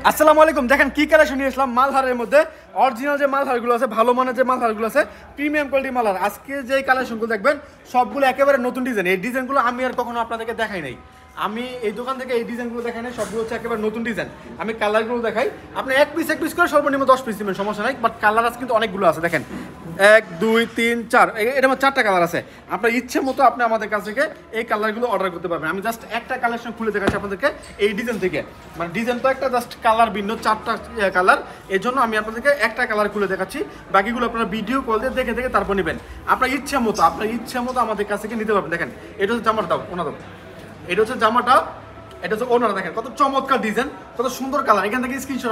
আসসালামু আলাইকুম। দেখেন কি কালেকশন নিয়ে আসলাম মালহারের মধ্যে। অরিজিনাল যে মালহারগুলো আছে, ভালো মানের যে মালহারগুলো আছে, প্রিমিয়াম কোয়ালিটি মালহার। আজকে যে কালেকশনগুলো দেখবেন সবগুলো একেবারে নতুন ডিজাইন। এই ডিজাইনগুলো আমি আর কখনো আপনাদেরকে দেখাই নাই। আমি এই দোকান থেকে এই ডিজাইনগুলো দেখাই নাই, সবগুলো হচ্ছে একেবারে নতুন ডিজাইন। আমি কালারগুলো দেখাই, আপনি এক পিস করে সর্বনিম্ন 10 পিস নেবেন, সমস্যা নাই। বাট কালার আছে কিন্তু অনেকগুলো আছে। দেখেন 1 2 3 4, এটা আমার 4টা কালার আছে। আপনার ইচ্ছে মতো আপনি আমাদের কাছ থেকে এই কালারগুলো অর্ডার করতে পারবেন। আমি জাস্ট একটা কালেকশন খুলে দেখাচ্ছি আপনাদেরকে এই ডিজাইন থেকে। মানে ডিজাইন তো একটা, জাস্ট কালার ভিন্ন, 4টা কালার। এই জন্য আমি আপনাদেরকে একটা কালার খুলে দেখাচ্ছি, বাকিগুলো আপনারা ভিডিও কল দিয়ে দেখে দেখে তারপর নেবেন। আপনার ইচ্ছে মতো আমাদের কাছ থেকে নিতে পারবেন। দেখেন এটা হচ্ছে জামাটা, দাও ওনা দাও, এটা হচ্ছে জামাটা, এটা হচ্ছে ওনারা। দেখেন কত চমৎকার ডিজাইন, কত সুন্দর কালার। এখান থেকে স্ক্রিনশট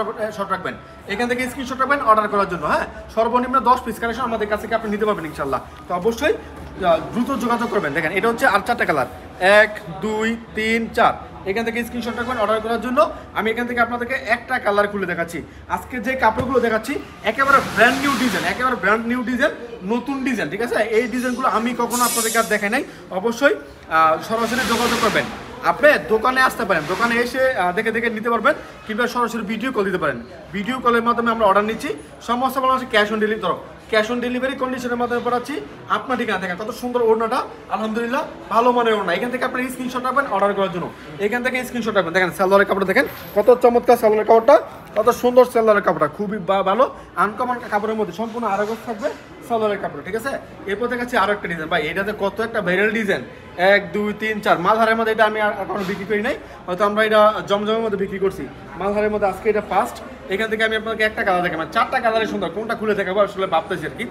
রাখবেন, অর্ডার করার জন্য। হ্যাঁ, সর্বনিম্ন 10 পিস কালেকশন আমাদের কাছ থেকে আপনি নিতে পারবেন ইনশাল্লাহ। তো অবশ্যই দ্রুত যোগাযোগ করবেন। দেখেন এটা হচ্ছে আর 4টা কালার, 1 2 3 4। এখান থেকে স্ক্রিনশট রাখবেন অর্ডার করার জন্য। আমি এখান থেকে আপনাদেরকে একটা কালার খুলে দেখাচ্ছি। আজকে যে কাপড়গুলো দেখাচ্ছি একেবারে ব্র্যান্ড নিউ ডিজাইন, নতুন ডিজাইন, ঠিক আছে। এই ডিজাইনগুলো আমি কখনো আপনাদেরকে আর দেখাই নাই। অবশ্যই সরাসরি যোগাযোগ করবেন। আপনি দোকানে আসতে পারেন, দোকানে এসে দেখে দেখে নিতে পারবেন, কিংবা সরাসরি ভিডিও কল দিতে পারেন। ভিডিও কলের মাধ্যমে আমরা অর্ডার নিচ্ছি। সমস্যা বলা হচ্ছে ক্যাশ অন ডেলিভারি কন্ডিশনের মাধ্যমে পড়াচ্ছি। আপনার ঠিকানা দেখেন কত সুন্দর ওড়নাটা, আলহামদুলিল্লাহ ভালো মানের ওড়না। এখান থেকে আপনি স্ক্রিনশট রাখবেন অর্ডার করার জন্য। এখান থেকে স্ক্রিনশট রাখবেন। দেখেন সালোয়ারের কাপড় দেখেন কত চমৎকার, সালোয়ারের কাপড়টা কত সুন্দর, সালোয়ারের কাপড়টা খুবই ভালো, আনকমন কাপড়ের মধ্যে সম্পূর্ণ আরাগস থাকবে সালোয়ারের কাপড়, ঠিক আছে। এরপর দেখাচ্ছি আরো একটা ডিজাইন। ভাই এটাতে কত একটা ভাইরাল ডিজাইন, 1 2 3 4। মালহারের মধ্যে এটা আমি আর কখনো বিক্রি করি নাই, হয়তো আমরা এটা জমজমের মধ্যে বিক্রি করছি। মালহারের মধ্যে আজকে এটা ফার্স্ট। এখান থেকে আমি আপনাকে একটা কালার দেখাবো, 4টা কালারে সুন্দর, কোনটা খুলে দেখাবো আসলে ভাবতেছি আর কি।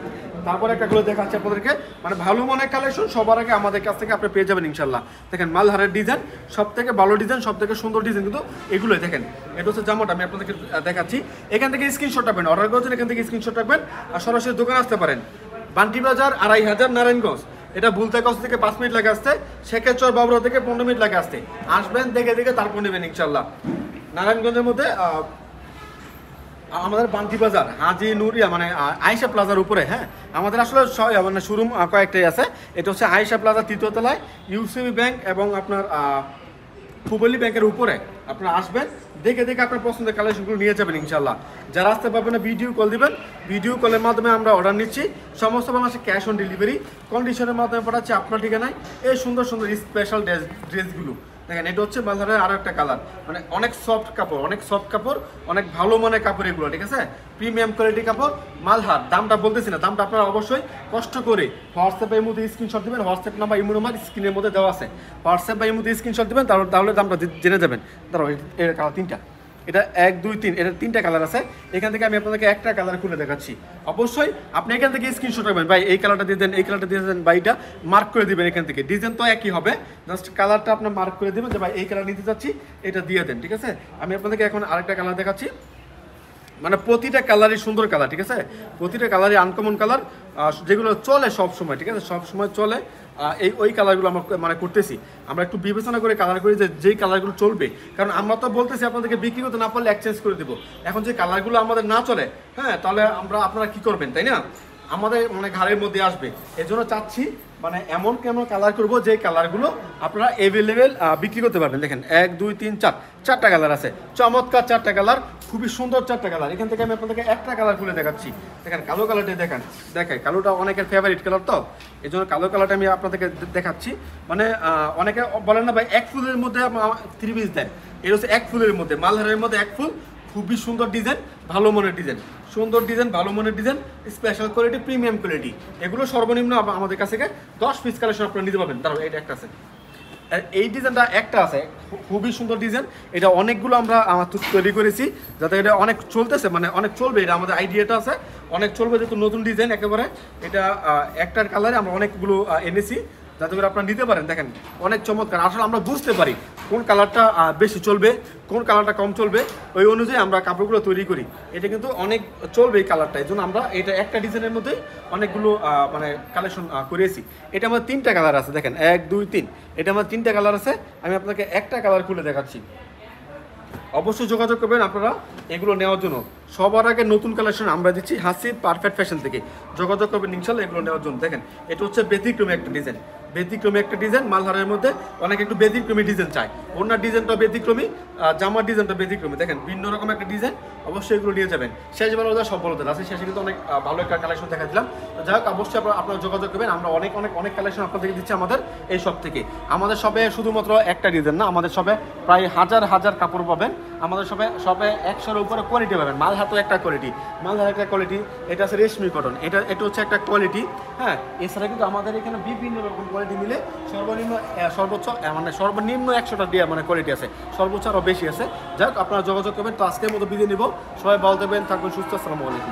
তারপরে একটা খুলে দেখাচ্ছি আপনাদেরকে। মানে ভালো মনের কালেকশন সবার আগে আমাদের কাছ থেকে আপনি পেয়ে যাবেন ইনশাল্লাহ। দেখেন মালহারের ডিজাইন, সব থেকে ভালো ডিজাইন, সব থেকে সুন্দর ডিজাইন কিন্তু এগুলোই। দেখেন এটা হচ্ছে জামাটা, আমি আপনাদেরকে দেখাচ্ছি। এখান থেকে স্ক্রিনশট রাখবেন অর্ডার করার জন্য, এখান থেকে স্ক্রিনশট রাখবেন আর সরাসরি দোকানে আসতে পারেন। বান্টি বাজার 2500 নারায়ণগঞ্জ। এটা বুলতাগঞ্জ থেকে 5 মিনিট লাগে আসতে, শেখেরচর বাবুরা থেকে 15 মিনিট লাগে আসতে। আসবেন দেখে দেখে তারপর নেবেন ইনশাল্লাহ। নারায়ণগঞ্জের মধ্যে আমাদের বান্টি বাজার হাজি নুরিয়া মানে আয়েশা প্লাজার উপরে। হ্যাঁ, আমাদের আসলে মানে শোরুম কয়েকটাই আছে। এটা হচ্ছে আয়েশা প্লাজা 3য় তলায়, ইউসিবি ব্যাংক এবং আপনার পুবলি ব্যাংকের উপরে। আপনারা আসবেন দেখে দেখে আপনার পছন্দের কালেকশনগুলো নিয়ে যাবেন ইনশাল্লাহ। যারা আসতে পারবেন না ভিডিও কল দিবেন, ভিডিও কলের মাধ্যমে আমরা অর্ডার নিচ্ছি। সমস্ত বাংলাদেশে ক্যাশ অন ডেলিভারি কন্ডিশনের মাধ্যমে পাঠাচ্ছি আপনার ঠিকানায় এই সুন্দর সুন্দর স্পেশাল ড্রেসগুলো। দেখেন এটা হচ্ছে মালহারের আরো একটা কালার, মানে অনেক সফট কাপড়, অনেক ভালো মানের কাপড় এগুলো, ঠিক আছে। প্রিমিয়াম কোয়ালিটি কাপড় মালহার। দামটা বলতেছি না, দামটা আপনারা অবশ্যই কষ্ট করে হোয়াটসঅ্যাপে এই মধ্যে স্ক্রিনশট দিবেন। হোয়াটসঅ্যাপ নাম্বার ইমো নাম্বার স্ক্রিনের মধ্যে দেওয়া আছে, হোয়াটসঅ্যাপ বা এই মধ্যে স্ক্রিনশট দিবেন, তাহলে দামটা জেনে যাবেন। ধরো এর কালার 3টা, এটা 1 2 3, এটা 3টা কালার আছে। এখান থেকে আমি আপনাদেরকে একটা কালার খুলে দেখাচ্ছি। অবশ্যই আপনি এখান থেকে স্ক্রিনশট রাখবেন, ভাই এই কালারটা দিয়ে দেন, এই কালারটা দিয়ে দেন, ভাই এটা মার্ক করে দিবেন। এখান থেকে ডিজাইন তো একই হবে, জাস্ট কালারটা আপনার মার্ক করে দেবেন যে ভাই এই কালার নিতে চাচ্ছি, এটা দিয়ে দেন, ঠিক আছে। আমি আপনাদেরকে এখন আরেকটা কালার দেখাচ্ছি। মানে প্রতিটা কালারই সুন্দর কালার, ঠিক আছে। প্রতিটা কালারই আনকমন কালার, যেগুলো চলে সব সময়, ঠিক আছে, সব সময় চলে। ওই কালারগুলো আমরা মানে করতেছি, আমরা একটু বিবেচনা করে কালার করি যে যেই কালারগুলো চলবে। কারণ আমরা তো বলতেছি আপনাদেরকে বিক্রি করতে না পারলে এক্সচেঞ্জ করে দেবো। এখন যে কালারগুলো আমাদের না চলে, হ্যাঁ, তাহলে আপনারা কি করবেন, তাই না? আমাদের মানে ঘাড়ের মধ্যে আসবে। এই জন্য চাচ্ছি মানে এমন কেমন কালার করবো যে কালারগুলো আপনারা অ্যাভেলেবেল বিক্রি করতে পারবেন। দেখেন 1 2 3 4, 4টা কালার আছে, চমৎকার 4টা কালার, খুবই সুন্দর 4টা কালার। এখান থেকে আমি আপনাদেরকে একটা কালার খুলে দেখাচ্ছি। দেখেন কালো কালারটা দেখেন, কালোটা অনেকের ফেভারিট কালার, তো এই জন্য কালো কালারটা আমি আপনাদেরকে দেখাচ্ছি। মানে অনেকে বলেন না ভাই 1 ফুলের মধ্যে 3 পিস দেন, এটা হচ্ছে 1 ফুলের মধ্যে, মালহারের মধ্যে 1 ফুল, খুবই সুন্দর ডিজাইন, ভালো মনের ডিজাইন, ভালো মনের design, special quality, premium quality. এগুলো সর্বনিম্ন আমাদের কাছ থেকে 10 পিস কালেকশন আপনারা নিতে পারবেন। তারপর এটা একটা আছে, এই ডিজাইনটা একটা আছে, খুবই সুন্দর ডিজাইন। এটা অনেকগুলো আমরা তৈরি করেছি, যাতে এটা অনেক চলতেছে, মানে অনেক চলবে, এটা আমাদের আইডিয়াটা আছে, অনেক চলবে, যেহেতু নতুন ডিজাইন একেবারে। এটা একটার কালারে আমরা অনেকগুলো এনেছি যাতে করে আপনারা নিতে পারেন। দেখেন অনেক চমৎকার। আসলে আমরা বুঝতে পারি কোন কালারটা বেশি চলবে, কোন কালারটা কম চলবে, ওই অনুযায়ী আমরা কাপড়গুলো তৈরি করি। এটা কিন্তু অনেক চলবে এই কালারটা, এই জন্য আমরা এটা একটা ডিজাইনের মধ্যে অনেকগুলো মানে কালেকশন করেছি। এটা আমার 3টা কালার আছে। দেখেন 1 2 3, এটা আমার 3টা কালার আছে। আমি আপনাকে একটা কালার খুলে দেখাচ্ছি। অবশ্যই যোগাযোগ করবেন আপনারা এগুলো নেওয়ার জন্য। সবার আগে নতুন কালেকশন আমরা দিচ্ছি হাসিব পারফেক্ট ফ্যাশন থেকে, যোগাযোগ করবেন ইনশাল্লাহ এগুলো নেওয়ার জন্য। দেখেন এটা হচ্ছে ব্যতিক্রমী একটা ডিজাইন, ব্যতিক্রমী একটা ডিজাইন, মালহারের মধ্যে অনেক একটু ব্যতিক্রমী ডিজাইন চায়, ওনার ডিজাইনটা ব্যতিক্রমী, জামার ডিজাইনটা ব্যতিক্রমী, দেখেন ভিন্ন রকম একটা ডিজাইন, অবশ্যই এগুলো নিয়ে যাবেন। শেষবেলা ওদের সব বলতে আছে, শেষে কিন্তু অনেক ভালো একটা কালেকশন দেখা দিলাম। তো যাই হোক, অবশ্যই আপনারা যোগাযোগ করবেন, আমরা অনেক অনেক অনেক কালেকশন আপনাদেরকে দিচ্ছি আমাদের এই শপ থেকে। আমাদের শপে শুধুমাত্র একটা ডিজাইন না, আমাদের শপে প্রায় হাজার হাজার কাপড় পাবেন, আমাদের শপে 100-এর উপরে কোয়ালিটি পাবেন। মালহার তো একটা কোয়ালিটি, মালহার একটা কোয়ালিটি, এটা আছে রেশমি কটন, এটা হচ্ছে একটা কোয়ালিটি। হ্যাঁ, এছাড়া কিন্তু আমাদের এখানে বিভিন্ন রকম কোয়ালিটি মিলে সর্বোচ্চ মানে সর্বনিম্ন 100টা দিয়ে মানে কোয়ালিটি আছে, সর্বোচ্চ আরও বেশি আছে। যাই হোক, আপনারা যোগাযোগ করবেন। তো আজকের মতো বিদায় নিব, সবাই ভালো থাকবেন, থাকবেন সুস্থ। আসসালামু আলাইকুম।